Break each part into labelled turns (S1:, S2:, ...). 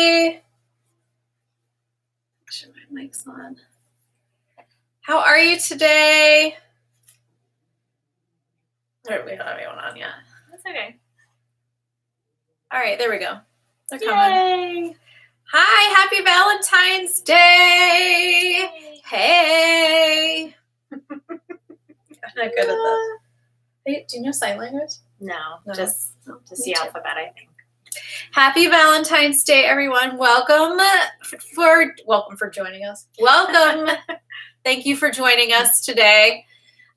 S1: everybody. Make sure my mic's on. How are you today? We don't have anyone on yet.
S2: That's okay.
S1: All right, there we go. They're coming.
S2: Yay!
S1: Hi, happy Valentine's Day. Hey. I'm not good at that. Hey, do you know sign language?
S2: No, just the alphabet, I think.
S1: Happy Valentine's Day, everyone. Welcome for joining us. Welcome. Thank you for joining us today.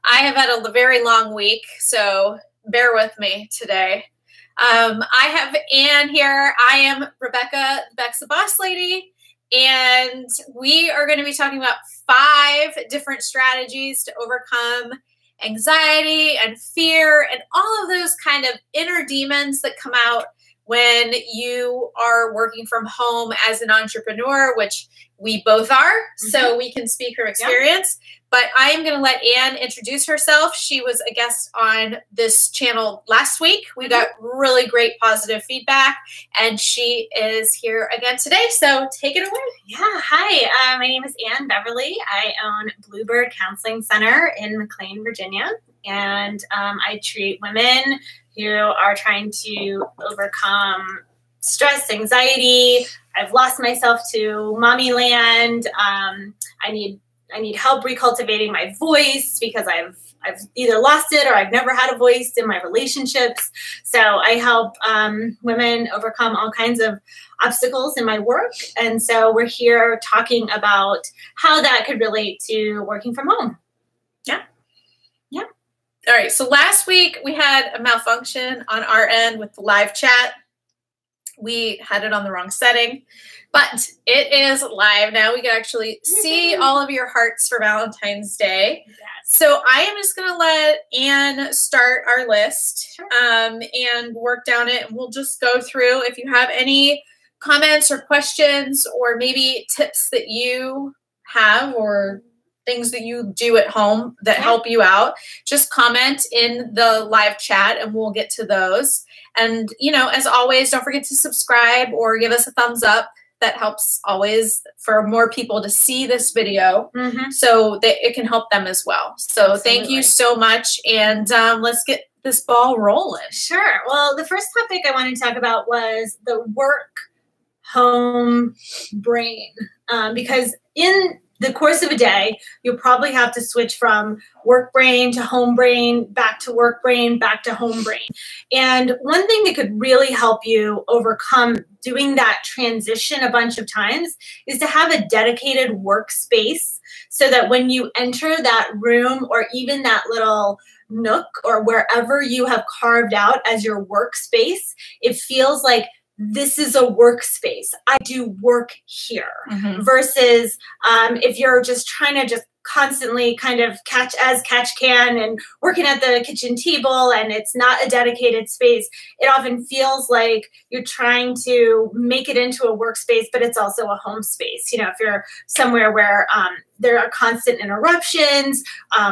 S1: I have had a very long week, so bear with me today. I have Anne here. I am Rebecca, Beck's the Boss Lady, and we are going to be talking about 5 different strategies to overcome anxiety and fear and all of those kind of inner demons that come out when you are working from home as an entrepreneur, which we both are, so we can speak from experience. Yep. But I am going to let Anne introduce herself. She was a guest on this channel last week. We got really great positive feedback, and she is here again today. So take it away.
S2: Yeah, hi. My name is Anne Beverly. I own Bluebird Counseling Center in McLean, Virginia, and I treat women who are trying to overcome stress, anxiety. I've lost myself to mommy land. I need help recultivating my voice because I've either lost it or I've never had a voice in my relationships. So I help women overcome all kinds of obstacles in my work. And so we're here talking about how that could relate to working from home. Yeah. Yeah.
S1: All right. So last week we had a malfunction on our end with the live chat. We had it on the wrong setting, but it is live now. We can actually see all of your hearts for Valentine's Day. Yes. So I am just going to let Anne start our list and work down it. And we'll just go through. If you have any comments or questions or maybe tips that you have or things that you do at home that help you out, just comment in the live chat and we'll get to those. And, you know, as always, don't forget to subscribe or give us a thumbs up. That helps always for more people to see this video so that it can help them as well. So thank you so much. And let's get this ball rolling.
S2: Sure. Well, the first topic I wanted to talk about was the work home brain, because in the course of a day, you'll probably have to switch from work brain to home brain, back to work brain, back to home brain. And one thing that could really help you overcome doing that transition a bunch of times is to have a dedicated workspace so that when you enter that room or even that little nook or wherever you have carved out as your workspace, it feels like this is a workspace. I do work here versus if you're just trying to just constantly kind of catch can and working at the kitchen table and it's not a dedicated space, it often feels like you're trying to make it into a workspace, but it's also a home space. You know, if you're somewhere where there are constant interruptions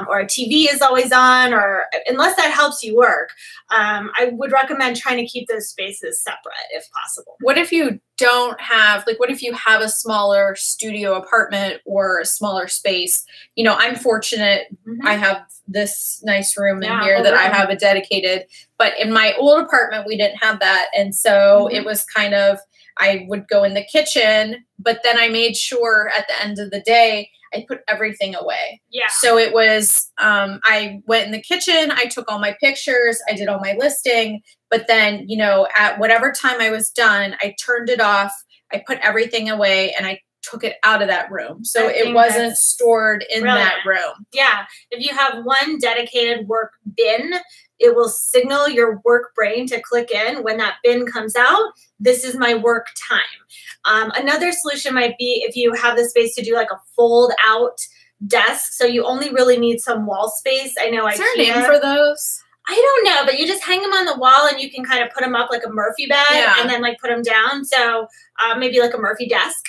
S2: or a TV is always on, or unless that helps you work, I would recommend trying to keep those spaces separate if possible.
S1: What if you don't have, like, what if you have a smaller studio apartment or a smaller space? You know, I'm fortunate. I have this nice room in here that I have a dedicated, but in my old apartment, we didn't have that. And so it was kind of, I would go in the kitchen, but then I made sure at the end of the day, I put everything away. Yeah. So it was, I went in the kitchen, I took all my pictures, I did all my listing, but then, you know, at whatever time I was done, I turned it off, I put everything away, and I took it out of that room. So it wasn't stored in that room.
S2: Yeah. If you have one dedicated work bin, it will signal your work brain to click in when that bin comes out. This is my work time. Another solution might be if you have the space to do like a fold out desk. So you only really need some wall space. I know
S1: Is there a name for those?
S2: I don't know, but you just hang them on the wall and you can kind of put them up like a Murphy bed and then like put them down. So maybe like a Murphy desk.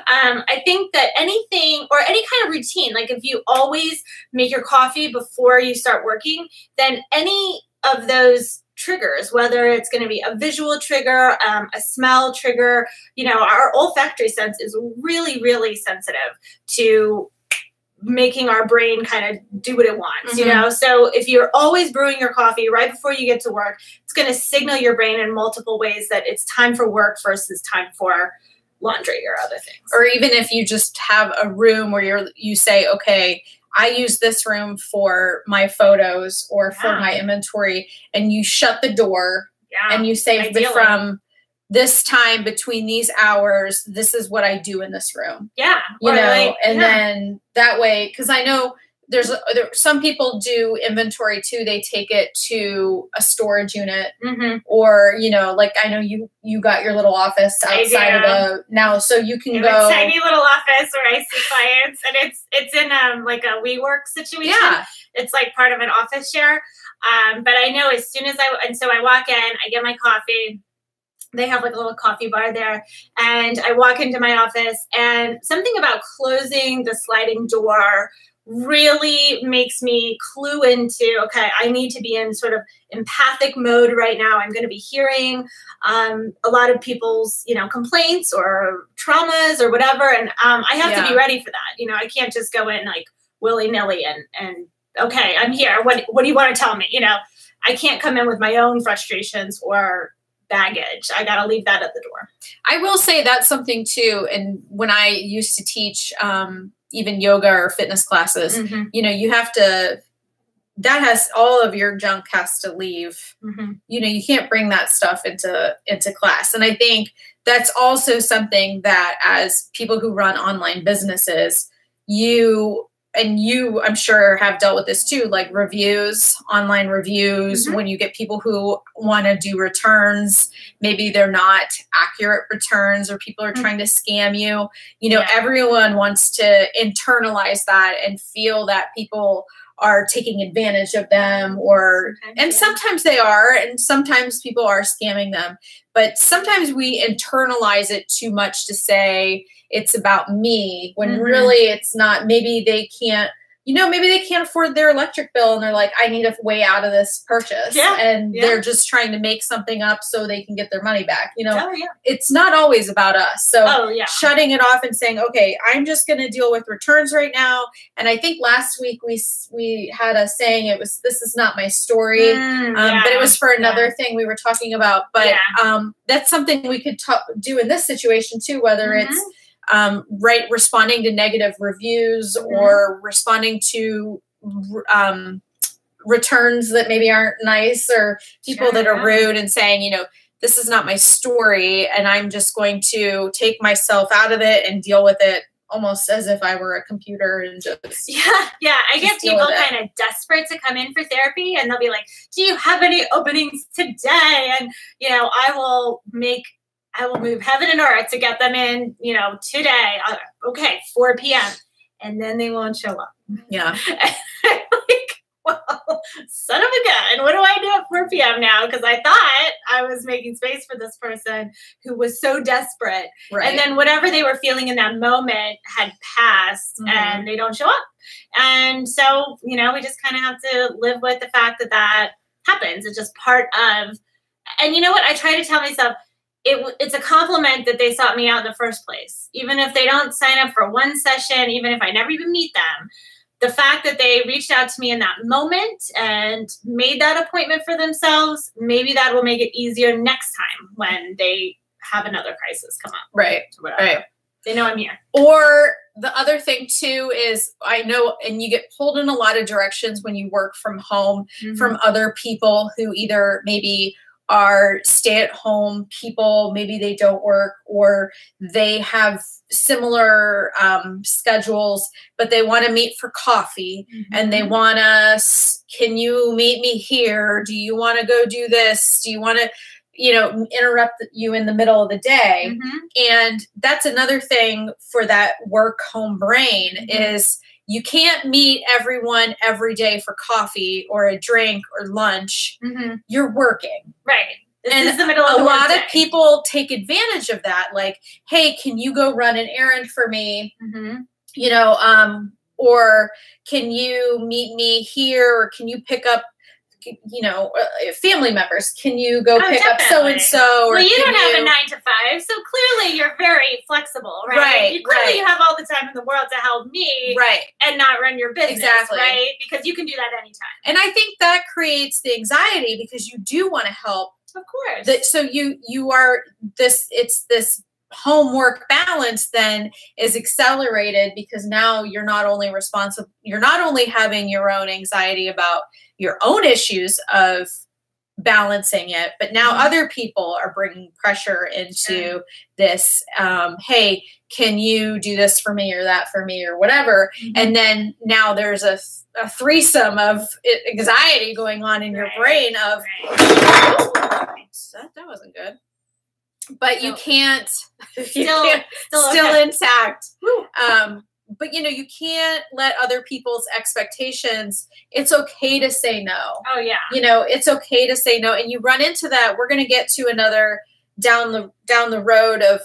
S2: I think that anything or any kind of routine, like if you always make your coffee before you start working, then any of those triggers, whether it's going to be a visual trigger, a smell trigger. Our olfactory sense is really, really sensitive to making our brain kind of do what it wants, So if you're always brewing your coffee right before you get to work, it's going to signal your brain in multiple ways that it's time for work versus time for laundry or other things.
S1: Or even if you just have a room where you say, okay, I use this room for my photos or for my inventory, and you shut the door and you say from this time between these hours, this is what I do in this room.
S2: Yeah.
S1: Then that way, because I know there's some people do inventory too. They take it to a storage unit or, like I know you got your little office outside of now, so you can go.
S2: A tiny little office where I see clients, and it's in like a WeWork situation.
S1: Yeah.
S2: It's like part of an office share. But I know as soon as I walk in, I get my coffee. They have like a little coffee bar there, and I walk into my office, and something about closing the sliding door really makes me clue into, okay, I need to be in sort of empathic mode right now. I'm going to be hearing a lot of people's, complaints or traumas or whatever. And I have to be ready for that. I can't just go in like willy-nilly and okay, I'm here. What do you want to tell me? I can't come in with my own frustrations or baggage. I got to leave that at the door.
S1: I will say that's something too. And when I used to teach, even yoga or fitness classes, you have to, that has all of your junk has to leave. You can't bring that stuff into class. And I think that's also something that as people who run online businesses, I'm sure have dealt with this too, like reviews, online reviews, when you get people who want to do returns, maybe they're not accurate returns or people are trying to scam you. Everyone wants to internalize that and feel that people are taking advantage of them and sometimes they are, and sometimes people are scamming them, but sometimes we internalize it too much to say it's about me when really it's not. Maybe they can't, maybe they can't afford their electric bill and they're like, I need a way out of this purchase. They're just trying to make something up so they can get their money back. It's not always about us. So shutting it off and saying, okay, I'm just going to deal with returns right now. And I think last week we had a saying, this is not my story, but it was for another thing we were talking about. But that's something we could do in this situation too, whether it's responding to negative reviews or responding to returns that maybe aren't nice or people that are rude and saying, this is not my story and I'm just going to take myself out of it and deal with it almost as if I were a computer and just
S2: I get people kind of desperate to come in for therapy and they'll be like, do you have any openings today? And I will move heaven and earth to get them in, today. Okay, 4 p.m. And then they won't show up.
S1: Yeah.
S2: Well, son of a gun, what do I do at 4 p.m. now? Because I thought I was making space for this person who was so desperate. Right. And then whatever they were feeling in that moment had passed and they don't show up. And so, we just kind of have to live with the fact that happens. It's just part of, and you know what? I try to tell myself, it's a compliment that they sought me out in the first place. Even if they don't sign up for one session, even if I never even meet them, the fact that they reached out to me in that moment and made that appointment for themselves, maybe that will make it easier next time when they have another crisis come up.
S1: Right.
S2: They know I'm here.
S1: Or the other thing too is I know, and you get pulled in a lot of directions when you work from home from other people who either maybe are stay-at-home people, maybe they don't work or they have similar schedules, but they want to meet for coffee and they want us, can you meet me here? Do you want to go do this? Do you want to, interrupt you in the middle of the day? And that's another thing for that work-home brain is you can't meet everyone every day for coffee or a drink or lunch. You're working.
S2: Right.
S1: This is the middle of the workday. A lot of people take advantage of that. Like, hey, can you go run an errand for me? Or can you meet me here? Or can you pick up family members, can you go pick
S2: definitely.
S1: up so-and-so?
S2: Well, you don't have a 9 to 5, so clearly you're very flexible, right? Clearly you have all the time in the world to help me and not run your business, right? Because you can do that anytime.
S1: And I think that creates the anxiety because you do want to help.
S2: Of course.
S1: So you are this homework balance then is accelerated because now you're not only having your own anxiety about your own issues of balancing it, but now other people are bringing pressure into this. Hey, can you do this for me or that for me or whatever? And then now there's a threesome of anxiety going on in your brain of, that wasn't good. But you can't, still intact. But you can't let other people's expectations. It's okay to say no.
S2: Oh yeah.
S1: It's okay to say no. And you run into that. We're going to get to another down the road of,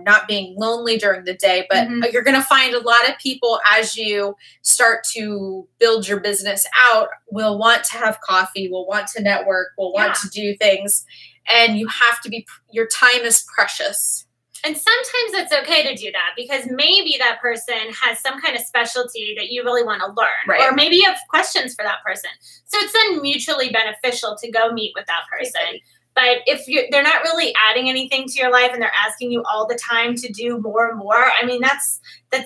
S1: not being lonely during the day, but you're going to find a lot of people as you start to build your business out will want to have coffee, will want to network, will want to do things. And you have to your time is precious.
S2: And sometimes it's okay to do that because maybe that person has some kind of specialty that you really want to learn. Or maybe you have questions for that person. So it's then mutually beneficial to go meet with that person. But if they're not really adding anything to your life and they're asking you all the time to do more and more, I mean, that's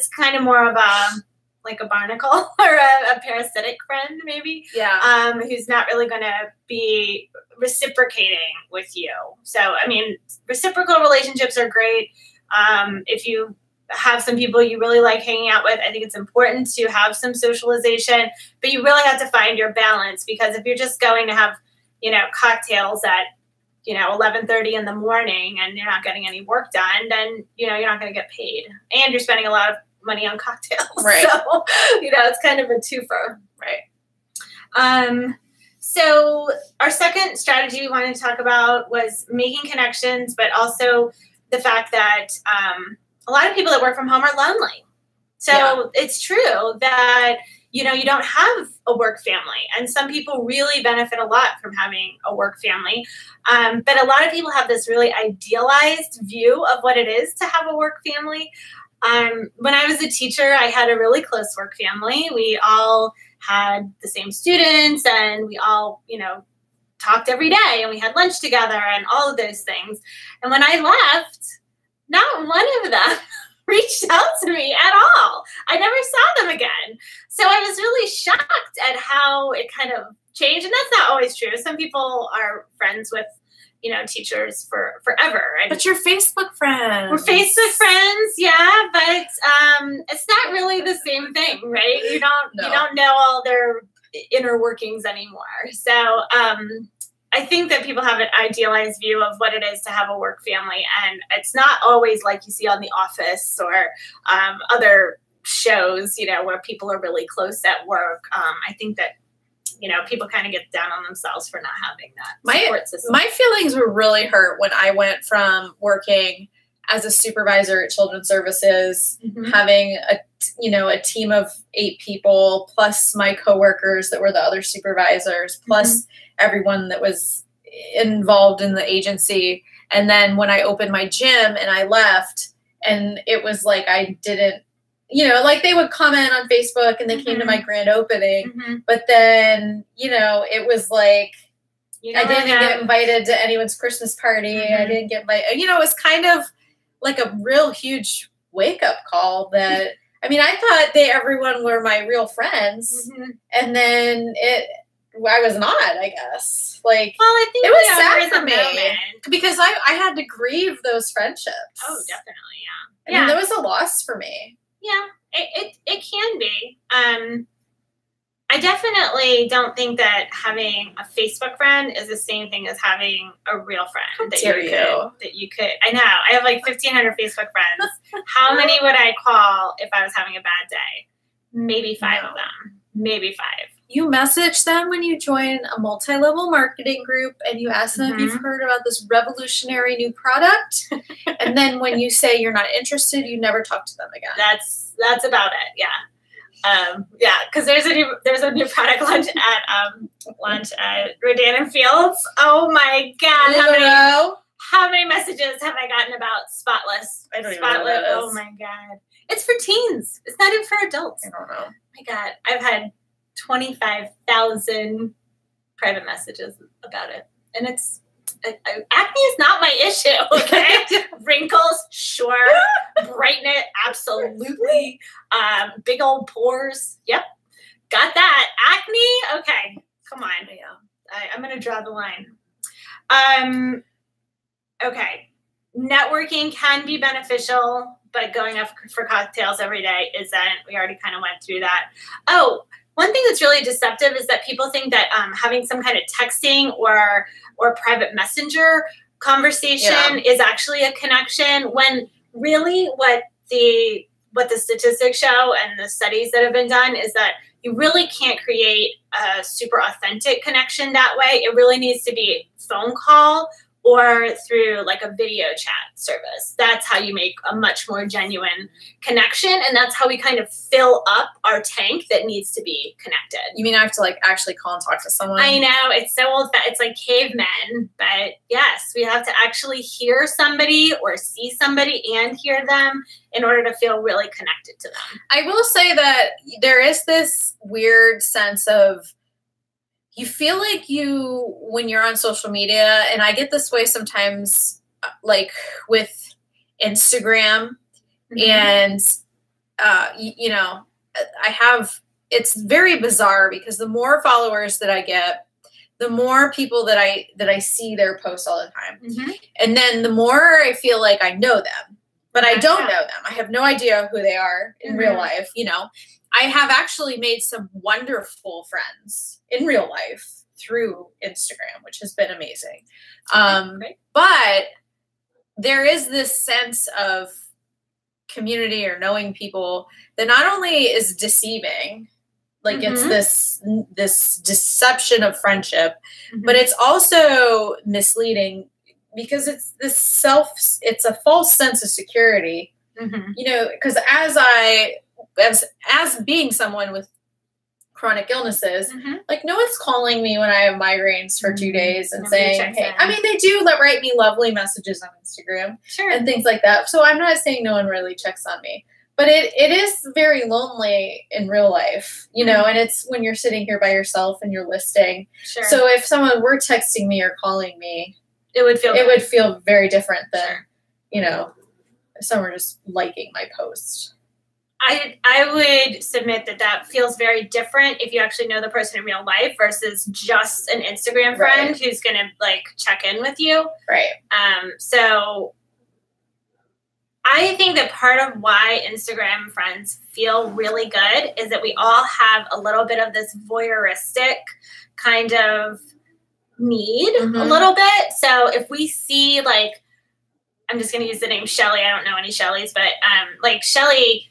S2: kind of more of a barnacle or a parasitic friend maybe.
S1: Yeah.
S2: Who's not really going to be reciprocating with you. So, I mean, reciprocal relationships are great. If you have some people you really like hanging out with, I think it's important to have some socialization, but you really have to find your balance because if you're just going to have, cocktails at, 11:30 in the morning and you're not getting any work done, then, you're not going to get paid and you're spending a lot of money on cocktails.
S1: Right.
S2: So, it's kind of a twofer. Right. So our second strategy we wanted to talk about was making connections, but also the fact that a lot of people that work from home are lonely. So it's true that, you don't have a work family. And some people really benefit a lot from having a work family. But a lot of people have this really idealized view of what it is to have a work family. When I was a teacher, I had a really close work family. We all had the same students and we all, talked every day and we had lunch together and all of those things. And when I left, not one of them reached out to me at all. I never saw them again. So I was really shocked at how it kind of changed. And that's not always true. Some people are friends with, teachers for forever.
S1: But you're Facebook friends.
S2: We're Facebook friends, yeah, but it's not really the same thing, right? You don't know all their inner workings anymore. So I think that people have an idealized view of what it is to have a work family, and it's not always like you see on The Office or other shows, where people are really close at work. I think that people kind of get down on themselves for not having that support system.
S1: My feelings were really hurt when I went from working as a supervisor at Children's Services, having a team of 8 people, plus my coworkers that were the other supervisors, plus everyone that was involved in the agency. And then when I opened my gym and I left, and it was like I didn't, they would comment on Facebook and they came to my grand opening, but then, it was like, I didn't get invited to anyone's Christmas party. I didn't get it was kind of like a real huge wake up call that, I thought everyone were my real friends. And then I was not, I guess.
S2: I think
S1: it was sad for me because I had to grieve those friendships.
S2: Oh, definitely. Yeah.
S1: There was a loss for me.
S2: Yeah, it can be. I definitely don't think that having a Facebook friend is the same thing as having a real friend that you could. I know. I have 1,500 Facebook friends. How many would I call if I was having a bad day? Maybe 5 of them. Maybe 5.
S1: You message them when you join a multi-level marketing group and you ask them if you've heard about this revolutionary new product. And then when you say you're not interested, you never talk to them again.
S2: That's about it. Yeah. Yeah, because there's a new product launch at Rodan and Fields. Oh my God! How many messages have I gotten about Spotless?
S1: I don't even know what that is.
S2: Oh my God! It's for teens. It's not even for adults.
S1: I don't know.
S2: Oh my God! I've had 25,000 private messages about it, and it's. Acne is not my issue, okay? Wrinkles, sure. Brighten it, absolutely. Big old pores, yep. Got that. Acne, okay. Come on. Yeah. I'm going to draw the line. Okay. Networking can be beneficial, but going out for cocktails every day isn't. We already kind of went through that. Oh, one thing that's really deceptive is that people think that having some kind of texting or private messenger conversation is actually a connection, when really what the statistics show and the studies that have been done is that you really can't create a super authentic connection that way. It really needs to be phone call or through like a video chat service. That's how you make a much more genuine connection. And that's how we kind of fill up our tank that needs to be connected.
S1: You mean I have to like actually call and talk to someone?
S2: I know, it's so old, it's like cavemen, but yes, we have to actually hear somebody or see somebody and hear them in order to feel really connected to them.
S1: I will say that there is this weird sense of, you feel like when you're on social media, and I get this way sometimes, like with Instagram, and, it's very bizarre because the more followers that I get, the more people that I see their posts all the time. And then the more I feel like I know them, but I don't know them. I have no idea who they are in real life, I have actually made some wonderful friends in real life through Instagram, which has been amazing. But there is this sense of community or knowing people that not only is deceiving, like it's this deception of friendship, but it's also misleading because it's it's a false sense of security, because as being someone with chronic illnesses, like no one's calling me when I have migraines for 2 days and saying, hey, I mean, they do write me lovely messages on Instagram and things like that. So I'm not saying no one really checks on me, but it is very lonely in real life, and it's when you're sitting here by yourself and you're listing. So if someone were texting me or calling me, it would feel very different than, if someone were just liking my post.
S2: I would submit that feels very different if you actually know the person in real life versus just an Instagram friend who's going to like check in with you. So I think that part of why Instagram friends feel really good is that we all have a little bit of this voyeuristic kind of need a little bit. So if we see like, I'm just going to use the name Shelly. I don't know any Shellys, but like Shelly,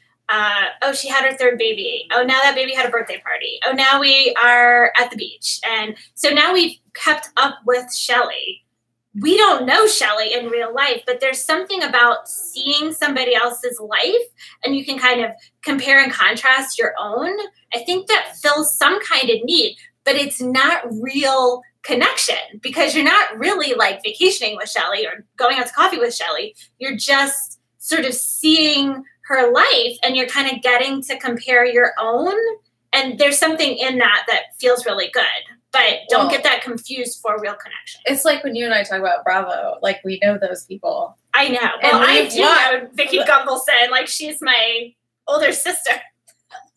S2: she had her third baby. Oh, now that baby had a birthday party. Oh, now we are at the beach. And so now we've kept up with Shelly. We don't know Shelly in real life, but there's something about seeing somebody else's life and you can kind of compare and contrast your own. I think that fills some kind of need, but it's not real connection because you're not really like vacationing with Shelly or going out to coffee with Shelly. You're just sort of seeing her life and you're kind of getting to compare your own. And there's something in that feels really good, but don't get that confused for real connection.
S1: It's like when you and I talk about Bravo, like we know those people.
S2: I know. Well, I do know Vicki Gunvalson, like she's my older sister.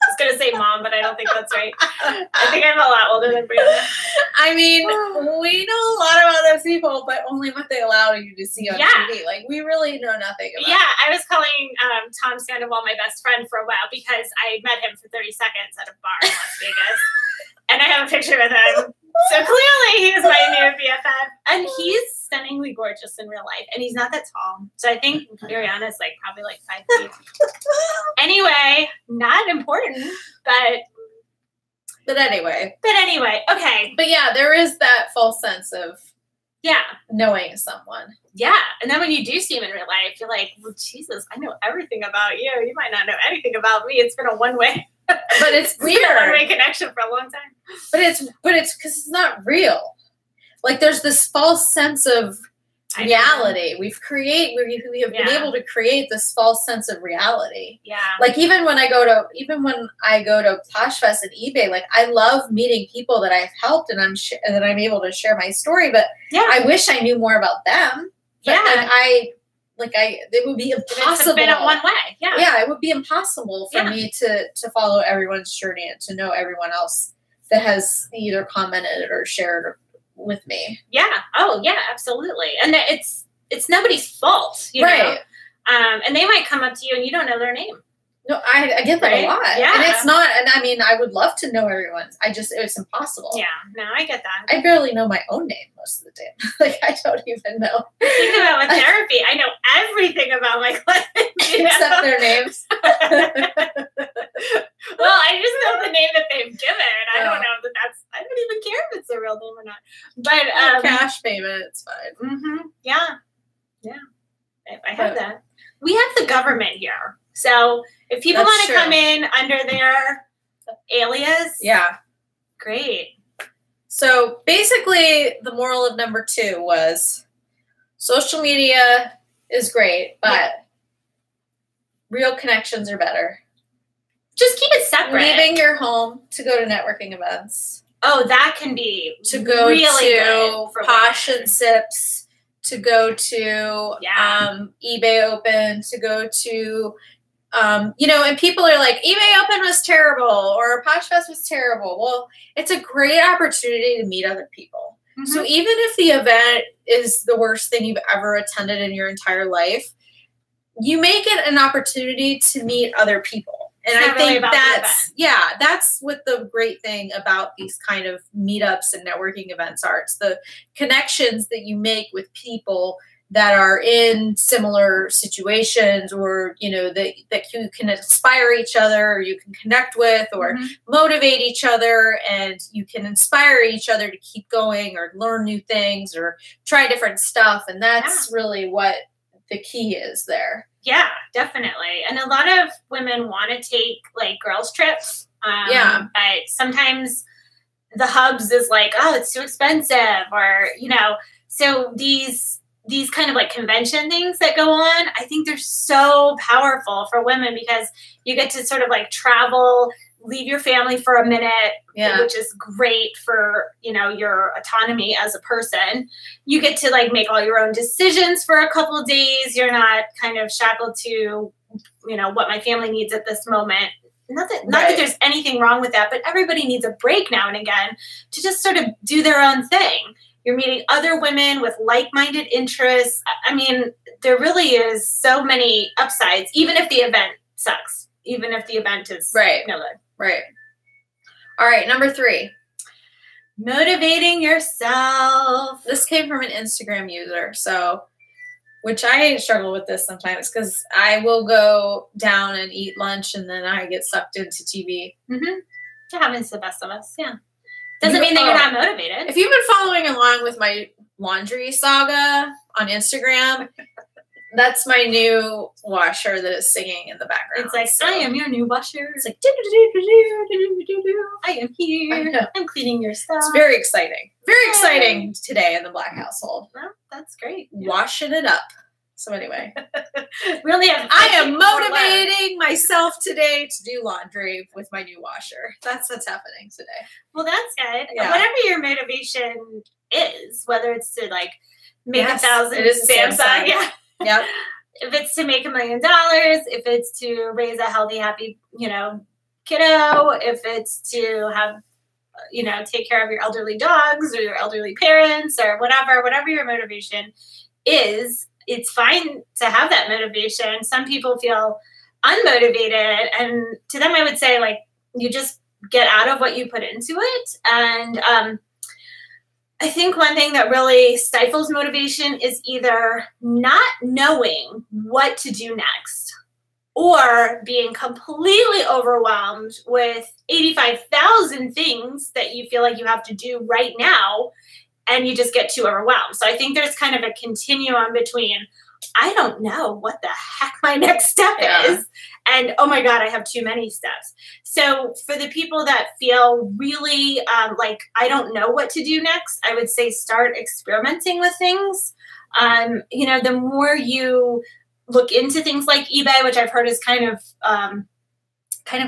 S2: I was going to say mom, but I don't think that's right. I think I'm a lot older than Brianna.
S1: I mean, we know a lot about those people, but only what they allow you to see on TV. Like, we really know nothing about
S2: it. I was calling Tom Sandoval my best friend for a while because I met him for 30 seconds at a bar in Las Vegas. And I have a picture with him. So clearly he's my new BFF. And he's stunningly gorgeous in real life. And he's not that tall. So I think Ariana's like probably like 5 feet. Anyway, not important, but anyway, okay.
S1: But yeah, there is that false sense of knowing someone.
S2: Yeah. And then when you do see him in real life, you're like, well, Jesus, I know everything about you. You might not know anything about me. It's been a one-way
S1: But it's weird.
S2: It's been a one-way connection for a long time.
S1: But it's because it's not real. Like there's this false sense of reality. We have been able to create this false sense of reality.
S2: Yeah.
S1: Like even when I go to Posh Fest and eBay, like I love meeting people that I've helped and that I'm able to share my story. But I wish I knew more about them. But it would be impossible.
S2: It's been a one way. Yeah.
S1: Yeah, it would be impossible for me to follow everyone's journey and to know everyone else that has either commented or shared with me.
S2: Yeah. Oh, yeah, absolutely. And it's nobody's fault, you know? And they might come up to you and you don't know their name.
S1: No, I get that a lot.
S2: Yeah.
S1: And it's not, and I mean, I would love to know everyone's. It's impossible.
S2: Yeah. No, I get that.
S1: I barely know my own name most of the time. Like, I don't even know.
S2: Think about with therapy. I know everything about my clients.
S1: Except their names.
S2: Well, I just know the name that they've given. I don't know I don't even care if it's a real name or not. But
S1: cash payment, it's fine.
S2: Mm-hmm. Yeah. Yeah. I have that. We have the government here. So if people want to come in under their alias, great.
S1: So basically the moral of number 2 was social media is great, but real connections are better.
S2: Just keep it separate.
S1: Leaving your home to go to networking events.
S2: Oh, that can be
S1: to go
S2: really
S1: to Posh and Sips, to go to eBay Open, to go to and people are like, eBay Open was terrible or Posh Fest was terrible. Well, it's a great opportunity to meet other people. Mm-hmm. So even if the event is the worst thing you've ever attended in your entire life, you make it an opportunity to meet other people. And I think that's what the great thing about these kind of meetups and networking events are. It's the connections that you make with people that are in similar situations, or that you can inspire each other, or you can connect with, or motivate each other, and you can inspire each other to keep going or learn new things or try different stuff. And that's really what the key is there.
S2: Yeah, definitely. And a lot of women want to take like girls trips. But sometimes the hubs is like, oh, it's too expensive, or, so these kind of like convention things that go on, I think they're so powerful for women because you get to sort of like travel, leave your family for a minute, which is great for, your autonomy as a person. You get to like make all your own decisions for a couple of days. You're not kind of shackled to, what my family needs at this moment. Not that there's anything wrong with that, but everybody needs a break now and again to just sort of do their own thing. You're meeting other women with like-minded interests. I mean, there really is so many upsides, even if the event sucks, even if the event is no good.
S1: Right. All right, number 3.
S2: Motivating yourself.
S1: This came from an Instagram user, which I struggle with this sometimes because I will go down and eat lunch and then I get sucked into TV.
S2: Mm-hmm. It happens to the best of us, yeah. Doesn't mean that you're not motivated.
S1: If you've been following along with my laundry saga on Instagram, that's my new washer that is singing in the background.
S2: It's like, I am your new washer.
S1: It's like,
S2: I am here. I'm cleaning your stuff.
S1: It's very exciting. Very exciting today in the Black household.
S2: Well, that's great.
S1: Washing it up. So anyway,
S2: I
S1: am motivating myself today to do laundry with my new washer. That's what's happening today.
S2: Well, that's good. Yeah. Whatever your motivation is, whether it's to like make 1,000 Samsung. Yeah.
S1: Yep.
S2: If it's to make $1 million, if it's to raise a healthy, happy, kiddo, if it's to have, take care of your elderly dogs or your elderly parents or whatever your motivation is, it's fine to have that motivation. Some people feel unmotivated, and to them, I would say, like, you just get out of what you put into it. And I think one thing that really stifles motivation is either not knowing what to do next or being completely overwhelmed with 85,000 things that you feel like you have to do right now, and you just get too overwhelmed. So I think there's kind of a continuum between I don't know what the heck my next step is. And oh my God, I have too many steps. So for the people that feel really like I don't know what to do next, I would say start experimenting with things. You know, the more you look into things like eBay, which I've heard is kind of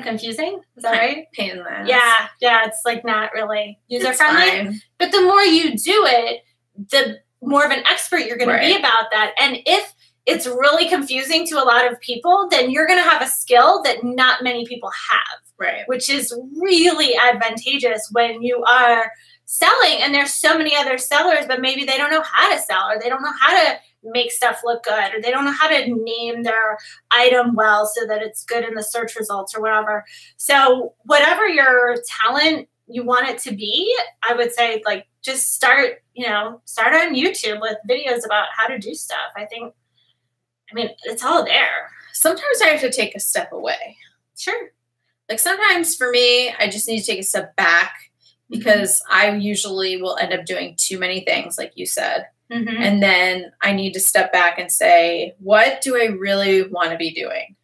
S2: confusing. Is that right?
S1: Pain in the ass.
S2: Yeah. It's like not really user friendly. But the more you do it, the more of an expert you're going to be about that. And if it's really confusing to a lot of people, then you're going to have a skill that not many people have.
S1: Right.
S2: Which is really advantageous when you are selling. And there's so many other sellers, but maybe they don't know how to sell, or they don't know how to make stuff look good, or they don't know how to name their item well so that it's good in the search results or whatever. So whatever your talent you want it to be, I would say like just start on YouTube with videos about how to do stuff. I mean, it's all there.
S1: Sometimes I have to take a step away.
S2: Sure.
S1: Like sometimes for me, I just need to take a step back because I usually will end up doing too many things, like you said. And then I need to step back and say, what do I really want to be doing?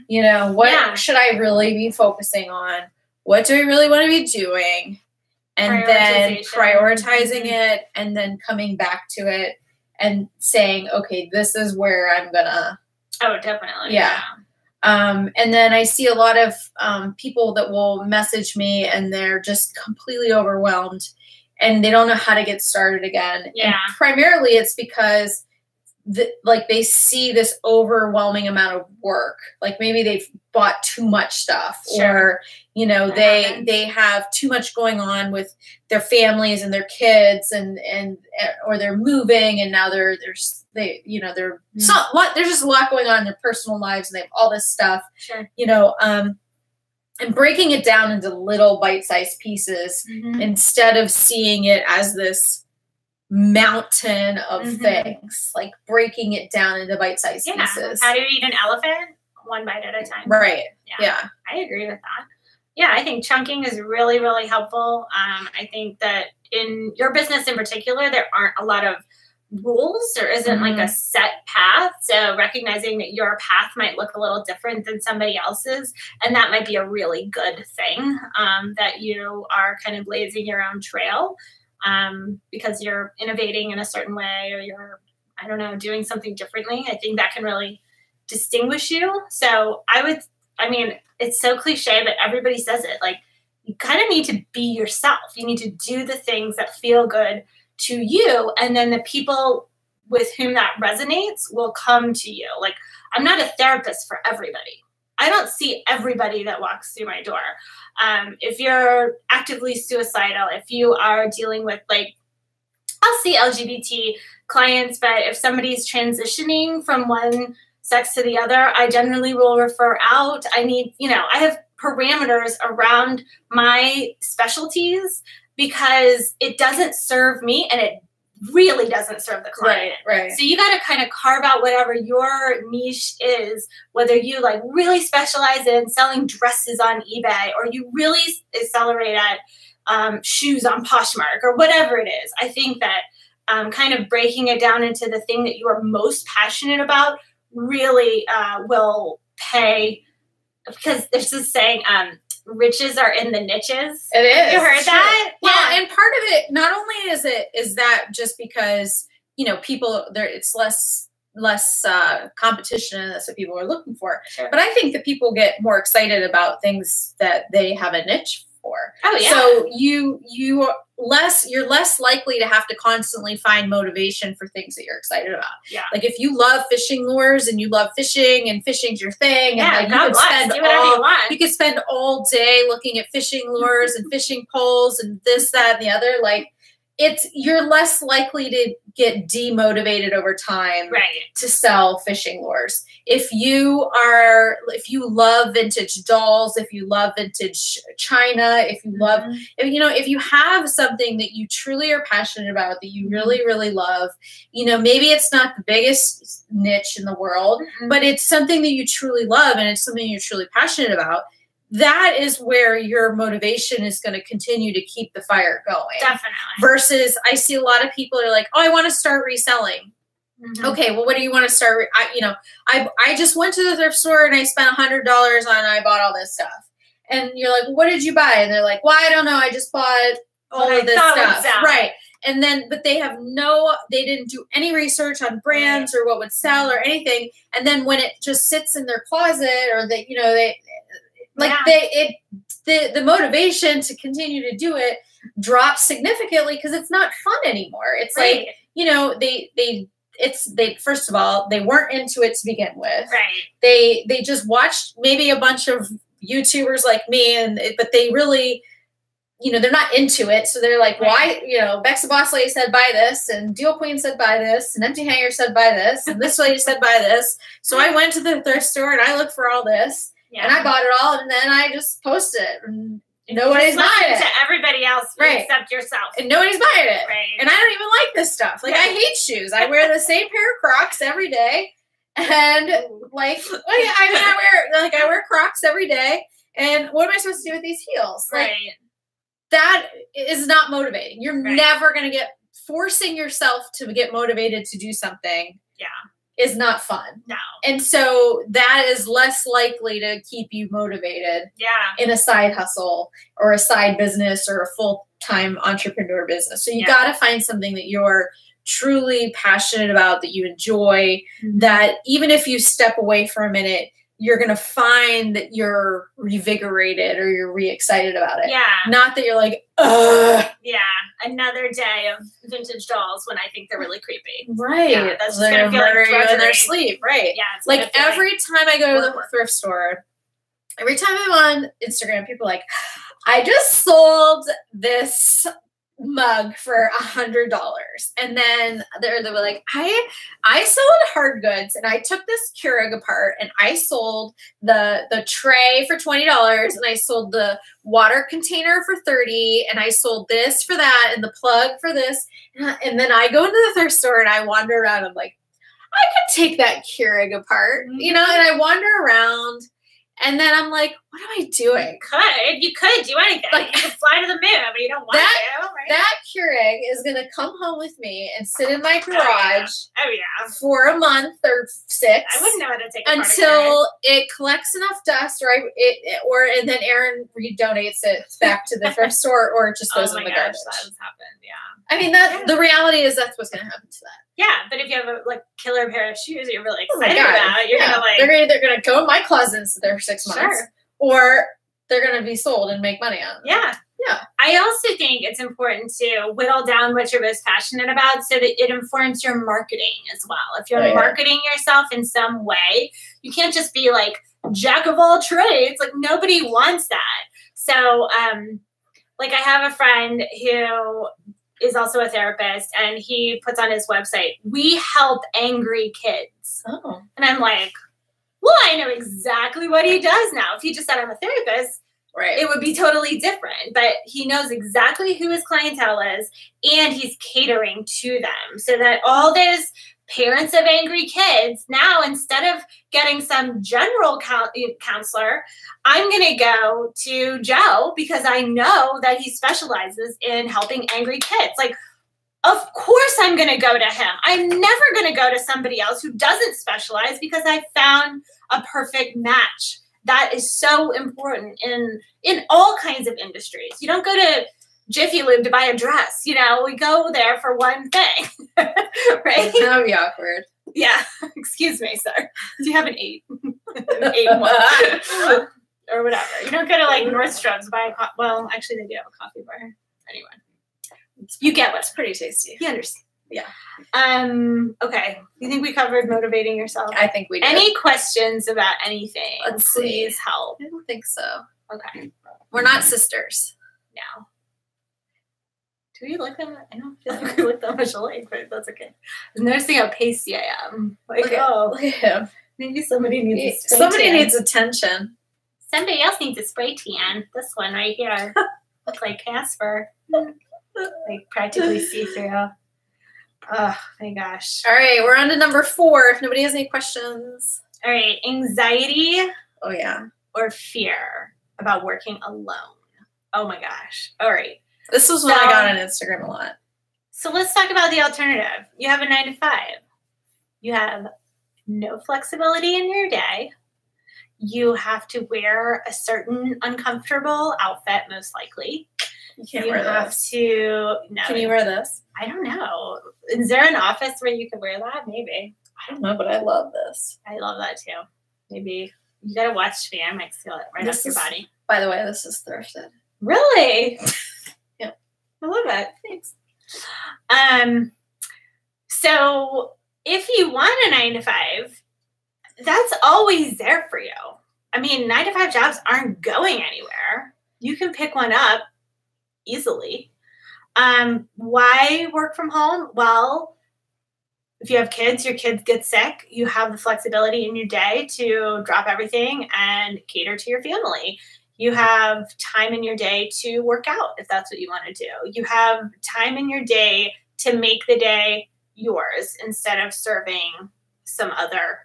S1: You know, what should I really be focusing on? What do I really want to be doing? And then prioritizing it and then coming back to it and saying, okay, this is where I'm gonna.
S2: Oh, definitely.
S1: Yeah. And then I see a lot of people that will message me and they're just completely overwhelmed and they don't know how to get started again.
S2: Yeah.
S1: And primarily it's because like they see this overwhelming amount of work. Like maybe they've bought too much stuff or, you know, they have too much going on with their families and their kids or they're moving and now there's just a lot going on in their personal lives and they have all this stuff, you know, and breaking it down into little bite-sized pieces instead of seeing it as this mountain of things, like breaking it down into bite-sized pieces.
S2: How do you eat an elephant? One bite at a time.
S1: Right. Yeah.
S2: I agree with that. Yeah, I think chunking is really, really helpful. I think that in your business in particular, there aren't a lot of rules. There isn't like a set path. So recognizing that your path might look a little different than somebody else's, and that might be a really good thing, that you are kind of blazing your own trail. Because you're innovating in a certain way or you're, I don't know, doing something differently. I think that can really distinguish you. So it's so cliche, but everybody says it. Like, you kind of need to be yourself. You need to do the things that feel good to you. And then the people with whom that resonates will come to you. Like, I'm not a therapist for everybody. I don't see everybody that walks through my door. If you're actively suicidal, if you are dealing with, like, I'll see LGBT clients, but if somebody's transitioning from one sex to the other, I generally will refer out. I have parameters around my specialties because it doesn't serve me and it really doesn't serve the client.
S1: Right.
S2: So you got to kind of carve out whatever your niche is, whether you like really specialize in selling dresses on eBay or you really accelerate at shoes on Poshmark or whatever it is. I think that kind of breaking it down into the thing that you are most passionate about really will pay, because there's this saying, riches are in the niches.
S1: It is.
S2: You heard that?
S1: Well, and part of it, not only is that just because, you know, people there, it's less competition and that's what people are looking for. But I think that people get more excited about things that they have a niche for.
S2: Oh yeah.
S1: So you're less likely to have to constantly find motivation for things that you're excited about.
S2: Yeah.
S1: Like if you love fishing lures and you love fishing and fishing's your thing,
S2: yeah,
S1: and like you could spend all day looking at fishing lures and fishing poles and this, that, and the other. Like you're less likely to get demotivated over time to sell fishing lures. If you love vintage dolls, if you love vintage china, if you love, if you have something that you truly are passionate about, that you really, really love, maybe it's not the biggest niche in the world, but it's something that you truly love and it's something you're truly passionate about. That is where your motivation is going to continue to keep the fire going.
S2: Definitely.
S1: Versus I see a lot of people are like, oh, I want to start reselling.
S2: Mm-hmm.
S1: Okay, well, what do you want to start? I just went to the thrift store and I spent $100 I bought all this stuff. And you're like, well, what did you buy? And they're like, well, I don't know. I just bought all of this stuff. Right. And then, but they didn't do any research on brands or what would sell or anything. And then when it just sits in their closet or the motivation to continue to do it drops significantly because it's not fun anymore. It's like, first of all, they weren't into it to begin with.
S2: Right.
S1: They just watched maybe a bunch of YouTubers like me, but they really, they're not into it. So they're like, why, Bex the Boss Lady said buy this, and Deal Queen said buy this, and Empty Hanger said buy this, and this lady said buy this. So I went to the thrift store and I looked for all this, and I bought it all, and then I just posted it. And nobody's buying it.
S2: To everybody else except yourself.
S1: And nobody's buying it.
S2: Right.
S1: And I don't even like this stuff. Like, I hate shoes. I wear the same pair of Crocs every day. And I wear Crocs every day. And what am I supposed to do with these heels? Like, that is not motivating. You're never going to forcing yourself to get motivated to do something. Yeah. Is not fun.
S2: No.
S1: And so that is less likely to keep you motivated in a side hustle or a side business or a full-time entrepreneur business. So you got to find something that you're truly passionate about, that you enjoy, that even if you step away for a minute, you're going to find that you're revigorated or you're re-excited about it.
S2: Yeah.
S1: Not that you're like, ugh.
S2: Yeah. Another day of vintage dolls when I think they're really creepy.
S1: Right.
S2: Yeah, that's just going to feel like
S1: you in their sleep. Right.
S2: Yeah.
S1: Like every time I go to the thrift store, every time I'm on Instagram, people are like, I just sold this mug for $100. And then they were like, I sold hard goods and I took this Keurig apart and I sold the tray for $20 and I sold the water container for $30 and I sold this for that and the plug for this. And then I go into the thrift store and I wander around. I'm like, I could take that Keurig apart, and I wander around. And then I'm like, what am I doing?
S2: You could do anything. Like, you could fly to the moon, but you don't want to. Right?
S1: That Keurig is going to come home with me and sit in my garage for a month or 6.
S2: I wouldn't know how to take it
S1: until it collects enough dust, and then Aaron redonates it back to the thrift store, or it just goes in the garbage.
S2: That has happened,
S1: I mean, the reality is that's what's going to happen to that.
S2: Yeah, but if you have a killer pair of shoes that you're really excited about, you're gonna
S1: they're either gonna go in my closet and sit there for 6 months, or they're gonna be sold and make money on them.
S2: Yeah. Yeah. I also think it's important to whittle down what you're most passionate about so that it informs your marketing as well. If you're marketing yourself in some way, you can't just be like jack of all trades. Like, nobody wants that. So, I have a friend who is also a therapist, and he puts on his website, "We help angry kids."
S1: Oh.
S2: And I'm like, well, I know exactly what he does now. If he just said I'm a therapist, it would be totally different. But he knows exactly who his clientele is, and he's catering to them so that all those parents of angry kids, now instead of getting some general counselor, I'm going to go to Joe because I know that he specializes in helping angry kids. Like, of course I'm going to go to him. I'm never going to go to somebody else who doesn't specialize because I found a perfect match. That is so important in all kinds of industries. You don't go to Jiffy Lube to buy a dress. We go there for one thing, right?
S1: That would be awkward.
S2: Yeah. Excuse me, sir. Do you have an 8? An 8 and 1. Or whatever. You don't go to Nordstrom's to buy well, actually they do have a coffee bar. Anyway. You get what's
S1: pretty tasty.
S2: You understand.
S1: Yeah.
S2: Okay. You think we covered motivating yourself?
S1: I think we did.
S2: Any questions about anything? Please help.
S1: I don't think so.
S2: Okay.
S1: We're not sisters.
S2: No. Do we look that much? I don't feel like we look that much alike, but that's okay. I was noticing how pasty I am.
S1: Look at him.
S2: Maybe somebody needs a spray
S1: Somebody
S2: tan.
S1: needs attention.
S2: Somebody else needs a spray tan. This one right here. Look like Casper. Practically see-through. Oh, my gosh.
S1: All right, we're on to number 4. If nobody has any questions.
S2: All right, anxiety.
S1: Oh, yeah.
S2: Or fear about working alone. Oh, my gosh. All right.
S1: This was what I got on Instagram a lot.
S2: So let's talk about the alternative. You have a 9 to 5. You have no flexibility in your day. You have to wear a certain uncomfortable outfit, most likely.
S1: You can't wear this.
S2: No.
S1: Can you wear this?
S2: I don't know. Is there an office where you could wear that? Maybe.
S1: I don't know, but I love this.
S2: I love that too. Maybe you gotta watch me. I might steal it right off your body.
S1: By the way, this is thrifted.
S2: Really?
S1: Yeah.
S2: I love it.
S1: Thanks.
S2: So if you want a 9-to-5, that's always there for you. I mean, 9-to-5 jobs aren't going anywhere. You can pick one up easily. Why work from home? Well, if you have kids, your kids get sick, you have the flexibility in your day to drop everything and cater to your family. You have time in your day to work out if that's what you want to do. You have time in your day to make the day yours instead of serving some other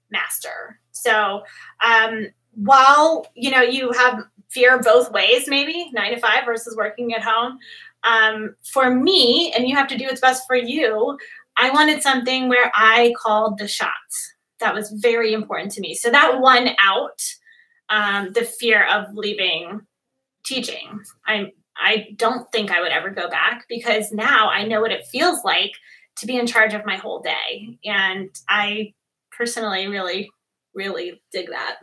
S2: master. So while, you have fear both ways, maybe 9-to-5 versus working at home, for me, and you have to do what's best for you, I wanted something where I called the shots. That was very important to me. So that won out the fear of leaving teaching. I don't think I would ever go back because now I know what it feels like to be in charge of my whole day. And I personally really, really dig that.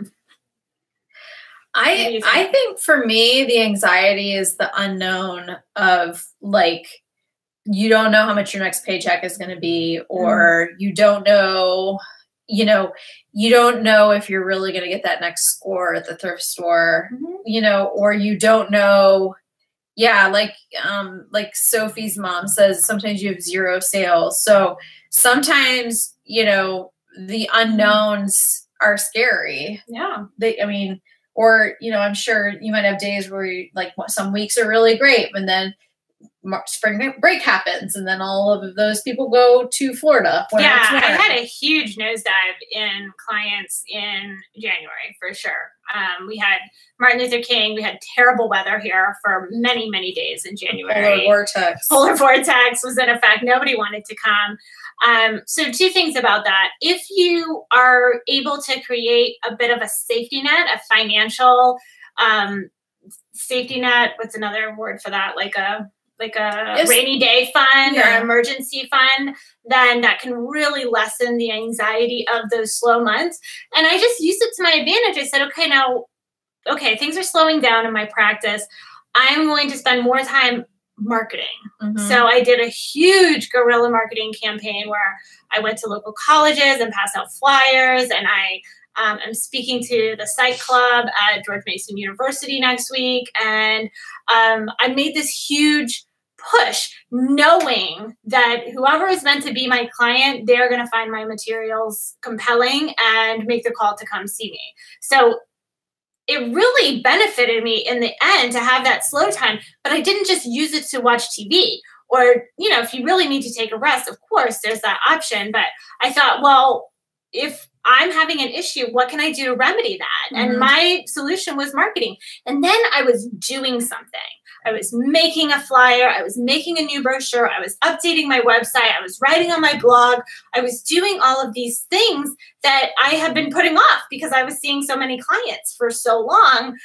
S1: I think for me, the anxiety is the unknown of you don't know how much your next paycheck is going to be, or you don't know, you don't know if you're really going to get that next score at the thrift store, or you don't know. Yeah. Like Sophie's mom says, sometimes you have 0 sales. So sometimes, the unknowns are scary.
S2: Yeah.
S1: I'm sure you might have days where some weeks are really great, and then spring break happens, and then all of those people go to Florida.
S2: Yeah, I had a huge nosedive in clients in January for sure. We had Martin Luther King. We had terrible weather here for many, many days in January. Polar vortex was in effect. Nobody wanted to come. So 2 things about that. If you are able to create a bit of a safety net, a financial safety net, what's another word for that? Like a rainy day fund or emergency fund, then that can really lessen the anxiety of those slow months. And I just used it to my advantage. I said, things are slowing down in my practice. I'm going to spend more time marketing. So I did a huge guerrilla marketing campaign where I went to local colleges and passed out flyers, and I'm speaking to the Psych Club at George Mason University next week. And I made this huge push knowing that whoever is meant to be my client, they're going to find my materials compelling and make the call to come see me. So it really benefited me in the end to have that slow time, but I didn't just use it to watch TV. Or, if you really need to take a rest, of course, there's that option. But I thought, well, if I'm having an issue, what can I do to remedy that? And my solution was marketing. And then I was doing something. I was making a flyer. I was making a new brochure. I was updating my website. I was writing on my blog. I was doing all of these things that I had been putting off because I was seeing so many clients for so long.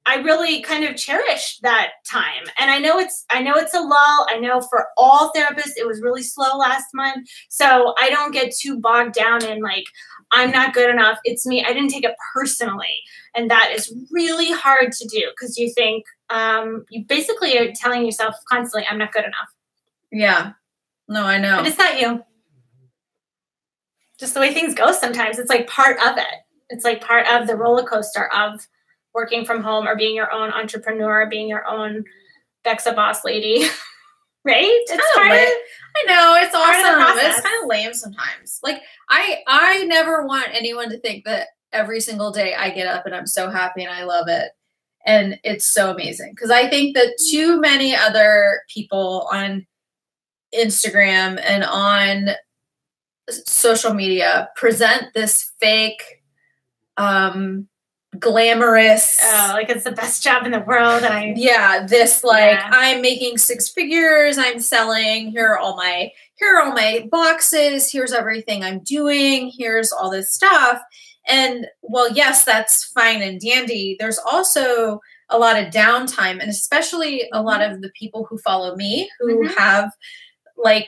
S2: I really kind of cherished that time. And I know it's a lull. I know for all therapists, it was really slow last month. So I don't get too bogged down in I'm not good enough. It's me. I didn't take it personally. And that is really hard to do because you think, you basically are telling yourself constantly, I'm not good enough.
S1: Yeah. No, I know.
S2: But it's not you. Just the way things go sometimes. It's part of it. It's part of the roller coaster of working from home or being your own entrepreneur, being your own Bexa boss lady. Right? It's kind of,
S1: I know, it's awesome. It's kind of lame sometimes. I never want anyone to think that every single day I get up and I'm so happy and I love it. And it's so amazing. Because I think that too many other people on Instagram and on social media present this fake glamorous.
S2: Oh, like it's the best job in the world. And
S1: this I'm making 6 figures. I'm selling. Here are all my boxes. Here's everything I'm doing. Here's all this stuff. And well, yes, that's fine and dandy. There's also a lot of downtime, and especially a lot of the people who follow me who have 3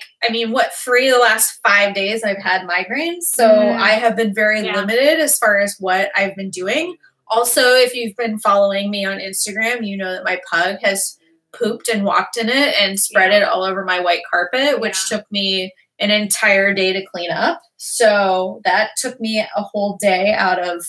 S1: of the last 5 days I've had migraines. So I have been very limited as far as what I've been doing. Also, if you've been following me on Instagram, you know that my pug has pooped and walked in it and spread it all over my white carpet, which took me an entire day to clean up. So that took me a whole day out of,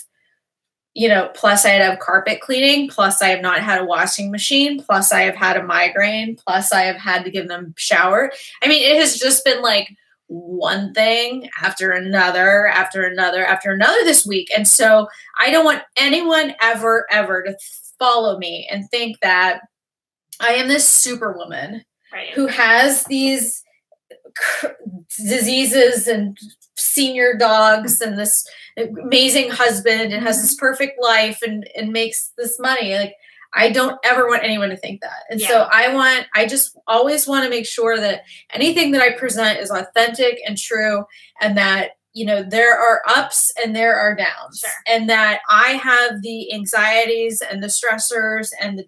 S1: plus I had to have carpet cleaning, plus I have not had a washing machine, plus I have had a migraine, plus I have had to give them shower. I mean, it has just been like one thing after another, after another, after another this week. And so I don't want anyone ever to follow me and think that I am this superwoman who has these diseases and senior dogs and this amazing husband and has this perfect life and makes this money. Like, I don't ever want anyone to think that. And so I just always want to make sure that anything that I present is authentic and true, and that, there are ups and there are downs, and that I have the anxieties and the stressors and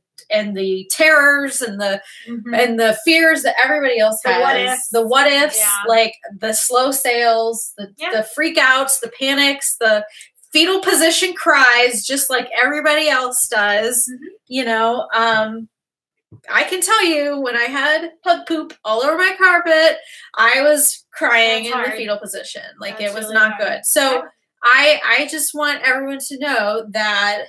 S1: the terrors and the fears that everybody else has. The what ifs, like the slow sales, the freak outs, the panics, the fetal position cries, just like everybody else does. I can tell you, when I had pug poop all over my carpet, I was crying in the fetal position. Like, it was really not good. So I just want everyone to know that.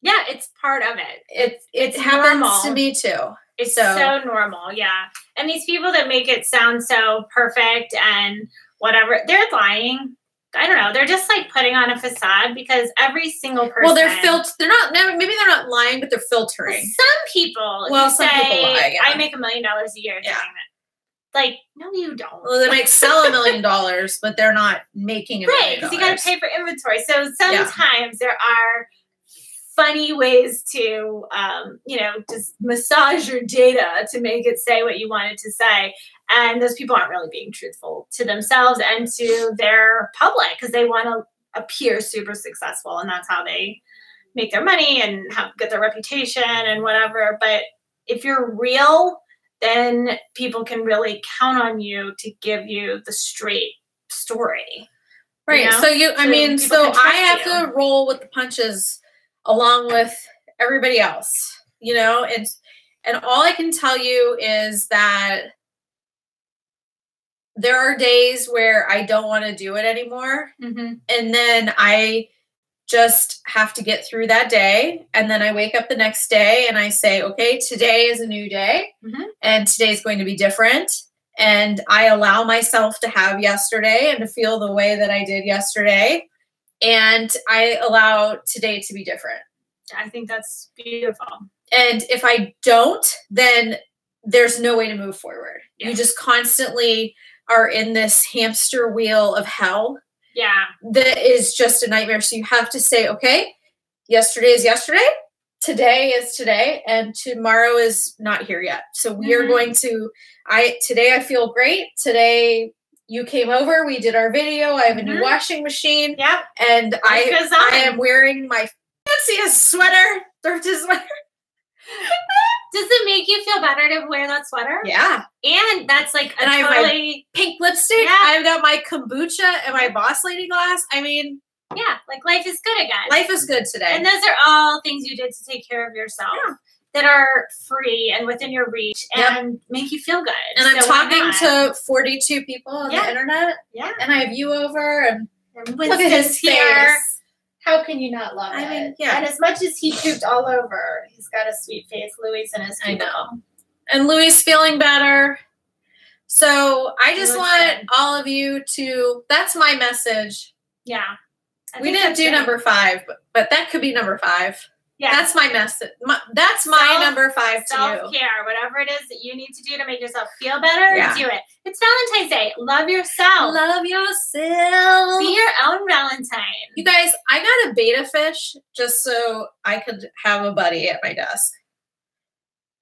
S2: Yeah, it's part of it.
S1: It happens normal. To me too.
S2: It's so normal. Yeah. And these people that make it sound so perfect and whatever, they're lying. I don't know. They're just like putting on a facade, because every single person.
S1: Well, they're not. Maybe they're not lying, but they're filtering.
S2: Some people.
S1: Well, some people lie. Yeah.
S2: I make $1 million a year doing it. Like, no, you don't.
S1: Well, they might sell $1 million, but they're not making $1 million.
S2: Right, because you got to pay for inventory. So sometimes there are funny ways to, just massage your data to make it say what you want it to say. And those people aren't really being truthful to themselves and to their public, because they want to appear super successful, and that's how they make their money and get their reputation and whatever. But if you're real, then people can really count on you to give you the straight story.
S1: Right. So I have to roll with the punches along with everybody else, and all I can tell you is that there are days where I don't want to do it anymore. And then I just have to get through that day. And then I wake up the next day and I say, okay, today is a new day, and today's going to be different. And I allow myself to have yesterday and to feel the way that I did yesterday. And I allow today to be different.
S2: I think that's beautiful.
S1: And if I don't, then there's no way to move forward. Yeah. You just constantly are in this hamster wheel of hell.
S2: Yeah.
S1: That is just a nightmare. So you have to say, okay, yesterday is yesterday, today is today, and tomorrow is not here yet. So we are going to, today I feel great. Today you came over, we did our video. I have a new washing machine.
S2: Yeah.
S1: And I am wearing my fanciest sweater, thrifted sweater.
S2: Does it make you feel better to wear that sweater?
S1: Yeah.
S2: And that's like
S1: I have my pink lipstick. Yeah. I've got my kombucha and my boss lady glass. I mean,
S2: yeah, like life is good again.
S1: Life is good today.
S2: And those are all things you did to take care of yourself that are free and within your reach and make you feel good.
S1: And I'm talking to 42 people on the internet.
S2: Yeah.
S1: And I have you over, and
S2: look at his here.
S1: How can you not love it?
S2: I mean, yeah. And as much as he pooped all over, he's got a sweet face. Louis in his people.
S1: I know. And Louis feeling better. So I just want all of you to, that's my message.
S2: Yeah.
S1: We didn't do number 5, but that could be number 5.
S2: Yeah.
S1: That's my message. That's my number 5 to you.
S2: Self-care, whatever it is that you need to do to make yourself feel better,
S1: Yeah.
S2: do it. It's Valentine's Day. Love yourself.
S1: Love yourself.
S2: Be your own Valentine.
S1: You guys, I got a beta fish just so I could have a buddy at my desk.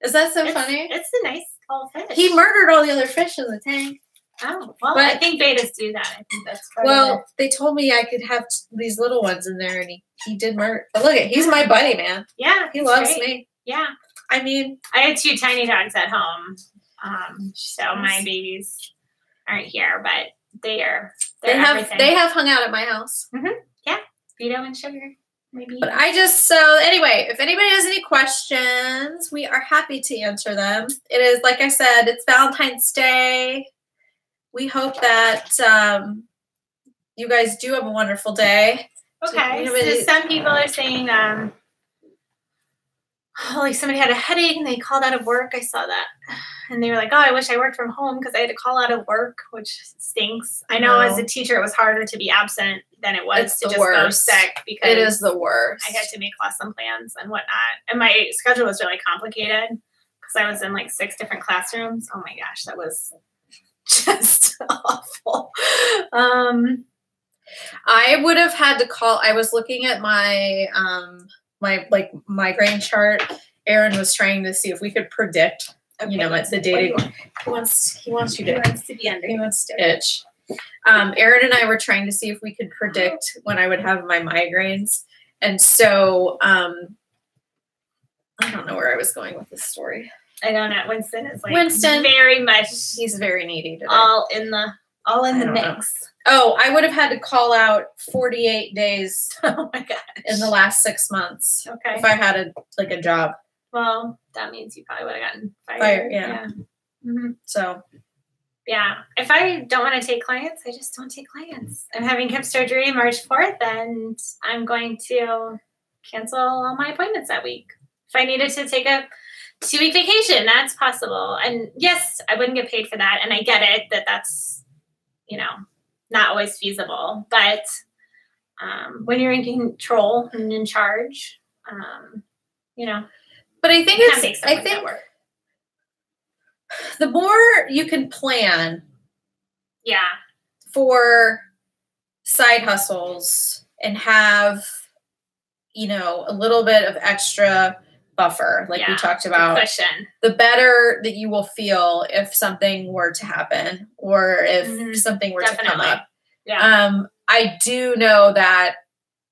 S1: Is that so funny?
S2: It's a nice little fish.
S1: He murdered all the other fish in the tank.
S2: Oh, well,
S1: But
S2: I think betas do that. I think that's part of
S1: Well,
S2: it.
S1: they told me I could have these little ones in there, and he did murder. But look, he's my buddy, man.
S2: Yeah.
S1: He loves
S2: great.
S1: me.
S2: Yeah.
S1: I mean,
S2: I had 2 tiny dogs at home. So my babies aren't here, but they
S1: have hung out at my house.
S2: Yeah. Vito and Sugar. Maybe.
S1: But anyway, if anybody has any questions, we are happy to answer them. It is, like I said, it's Valentine's Day. We hope that you guys do have a wonderful day.
S2: Okay. So some people are saying, like somebody had a headache and they called out of work. I saw that. And they were like, oh, I wish I worked from home because I had to call out of work, which stinks. I know as a teacher, it was harder to be absent than it was to just go sick because
S1: it is the worst.
S2: I had to make lesson plans and whatnot. And my schedule was really complicated because I was in like 6 different classrooms. Oh my gosh, that was just awful.
S1: I would have had to call. I was looking at my my migraine chart. Aaron was trying to see if we could predict. Okay. It's the dating. He wants you to.
S2: He wants to be under.
S1: He wants to itch. Aaron and I were trying to see if we could predict when I would have my migraines, and so I don't know where I was going with this story.
S2: I don't know. Winston is very much.
S1: He's very needy today.
S2: All in the mix.
S1: Oh, I would have had to call out 48 days.
S2: Oh my gosh.
S1: In the last 6 months.
S2: Okay.
S1: If I had a job.
S2: Well, that means you probably would have gotten fired.
S1: Yeah. Mm-hmm. So.
S2: Yeah. If I don't want to take clients, I just don't take clients. I'm having hip surgery March 4th, and I'm going to cancel all my appointments that week. If I needed to take a 2-week vacation, that's possible. And yes, I wouldn't get paid for that. And I get it that's, not always feasible. But when you're in control and in charge,
S1: But I think the more you can plan, for side hustles and have, a little bit of extra buffer, like we talked about, the better that you will feel if something were to happen or if something were to come up. Yeah. I do know that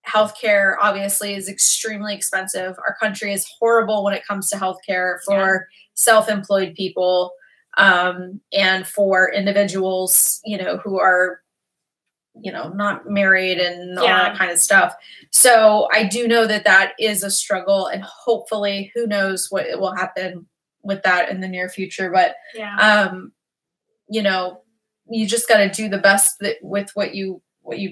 S1: healthcare obviously is extremely expensive. Our country is horrible when it comes to healthcare for self-employed people, and for individuals, who are, not married and all that kind of stuff. So I do know that is a struggle, and hopefully who knows what will happen with that in the near future. But, you just got to do the best with what you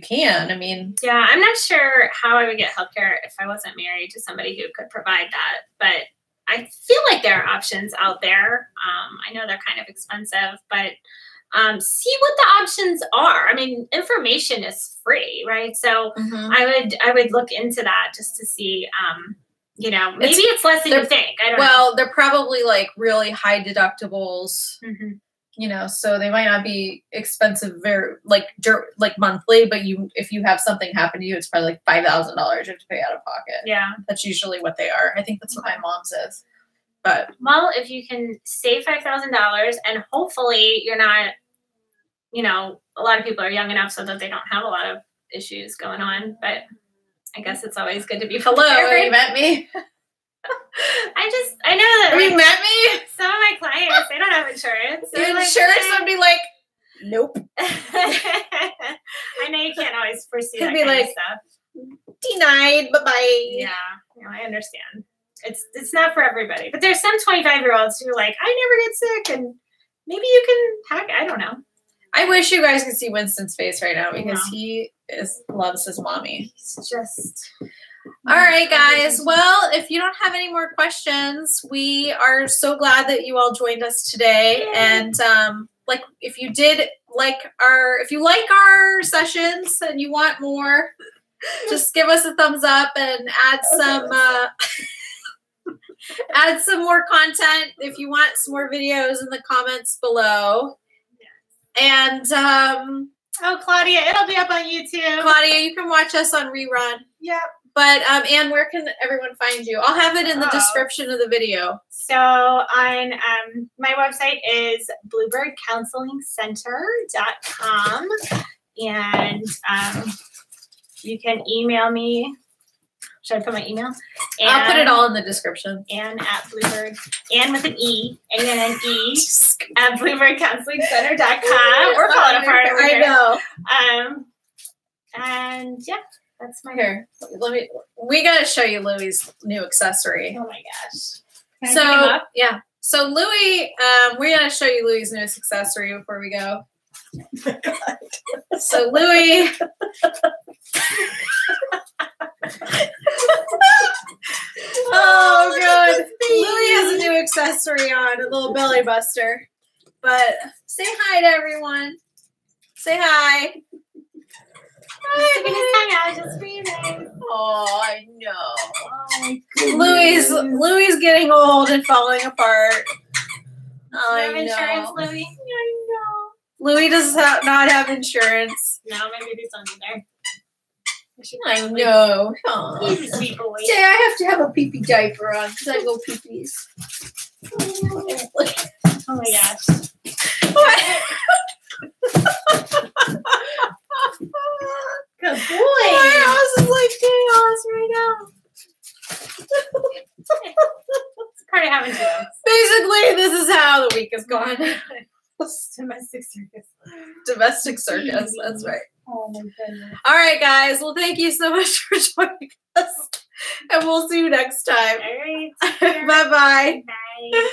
S1: can. I mean,
S2: I'm not sure how I would get healthcare if I wasn't married to somebody who could provide that, but I feel like there are options out there. I know they're kind of expensive, but see what the options are. I mean, information is free, right? So I would look into that just to see, maybe it's less than you think. I don't know.
S1: They're probably like really high deductibles. So they might not be expensive, very like monthly, but if you have something happen to you, it's probably like $5,000 you have to pay out of pocket. Yeah, that's usually what they are. I think that's what my mom says. But
S2: if you can save $5,000, and hopefully you're not, a lot of people are young enough so that they don't have a lot of issues going on. But I guess it's always good to be prepared.
S1: Hello, you met me.
S2: I know that.
S1: You met me?
S2: Some of my clients, they don't have insurance.
S1: The insurance would be like, nope.
S2: I know you can't always foresee that
S1: kind of stuff. Denied, bye-bye.
S2: Yeah, I understand. It's not for everybody. But there's some 25-year-olds who are like, I never get sick, and maybe you can hack. I don't know.
S1: I wish you guys could see Winston's face right now because he loves his mommy.
S2: He's just...
S1: All right, guys. Well, if you don't have any more questions, we are so glad that you all joined us today. Yay. And if you like our sessions and you want more, just give us a thumbs up and add some more content if you want some more videos in the comments below. And
S2: oh, Claudia, it'll be up on YouTube.
S1: Claudia, you can watch us on rerun.
S2: Yep.
S1: But Anne, where can everyone find you? I'll have it in the description of the video.
S2: So on my website is bluebirdcounselingcenter.com, and you can email me. Should I put my email?
S1: I'll put it all in the description.
S2: Anne at Bluebird, Anne with an E, A-N-N-E, at bluebirdcounselingcenter.com. We're falling apart over here.
S1: I know.
S2: And yeah, that's my
S1: here. We gotta show you Louie's new accessory.
S2: Oh my gosh. Can I
S1: So
S2: pick him up?
S1: yeah. So Louie, we're gonna show you Louie's newest accessory before we go. So Louie. Oh god. Louie has a new accessory on, a little belly buster. But say hi to everyone. Say hi.
S2: Sticking his tongue out, just breathing.
S1: Oh, I know.
S2: Oh,
S1: Louie's getting old and falling apart.
S2: Do you have
S1: I
S2: insurance,
S1: know.
S2: Louie?
S1: I know. Louie does not have insurance.
S2: No, my baby's under there.
S1: I know.
S2: He's a sweet boy.
S1: Say, I have to have a pee-pee diaper on because I go pee-pees.
S2: Oh my gosh. Good boy.
S1: My house is like chaos right now.
S2: It's part of having kids.
S1: Basically, this is how the week has gone.
S2: Domestic circus.
S1: Domestic circus. That's right.
S2: Oh my goodness.
S1: All right, guys. Well, thank you so much for joining us. And we'll see you next time.
S2: All right.
S1: Bye-bye.
S2: Bye.